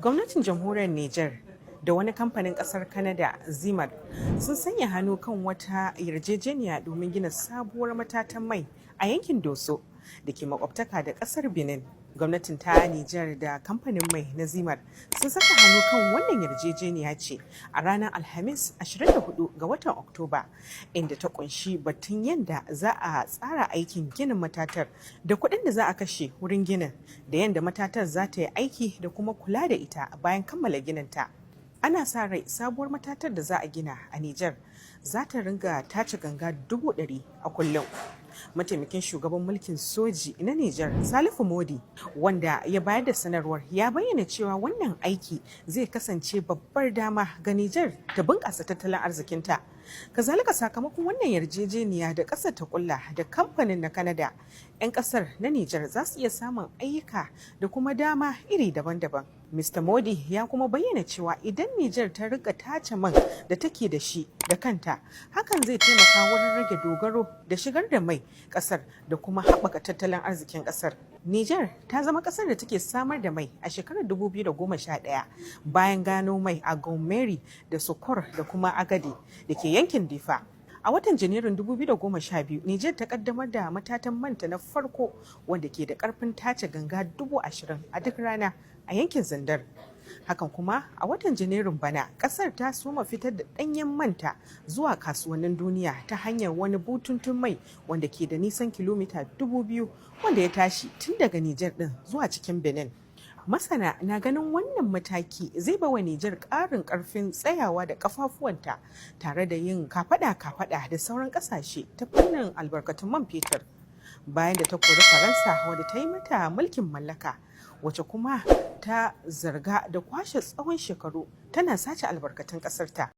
Gwamnatin jamhuriyar Niger da wani kamfanin kasar Canada Zimar sun sanya hannu kan wata yarjejeniya domin gina sabuwar matatan mai a yankin Doso da ke makwabtaka da kasar Benin. Gwamnatin ta Niger da kamfanin mai na Zimar sun saka hannu kan wannan yarjejeniya ce a ranar Alhamis 24 ga watan Oktoba, inda ta kunshi batun yadda za a tsara aikin ginin matatar da kuɗin da za a kashe wurin ginin da yadda matatar za ta yi aiki da kuma kula da ita bayan kammala gininta. Ana sa rai sabuwar matatar da za a gina a Niger za ta ringa tace ganga 100,000 a kullum. Mataimakin shugaban mulkin soji na Niger, Salifu Modi, wanda ya bayar da sanarwar, ya bayyana cewa wannan aiki zai kasance babbar dama ga Niger ta bunƙasa tattalin arzikinta. Kazalika sakamakon wannan yarjejeniya da ƙasar ta kulla da kamfanin na Canada, 'yan ƙasar na Niger za su iya samun ayyuka da kuma dama iri daban-daban. Mr. Modi ya kuma bayyana cewa idan Niger ta rika tace man da take da shi da kanta, hakan zai taimaka wurin rage dogaro da shigar da mai ƙasar da kuma haɓaka tattalin arzikin ƙasar. Niger ta zama ƙasar da take samar da mai a shekarar 2011 bayan gano mai a Gomeri da Sokor da kuma Agade da ke yankin Diffa. A watan Janairun 2012, Niger ta kaddamar da matatan manta na farko wanda ke da karfin tace ganga 20,000 a duk rana a yankin Zandar. Hakan kuma a watan Janairun bana, kasar ta soma fitar da danyen manta zuwa kasuwannin duniya ta hanyar wani bututun mai wanda ke da nisan kilomita 2,000 wanda ya tashi tun daga Niger din zuwa cikin Benin. Masana na ganin wannan mataki zai bawa Niger ƙarin ƙarfin tsayawa da ƙafafuwanta tare da yin kafaɗa-kafaɗa da sauran ƙasashe ta fannin albarkatun man fetur, bayan da ta kori Faransa wadda ta yi mata mulkin mallaka, wacce kuma ta zarga da kwashe tsawon shekaru tana sace albarkatun ƙasarta.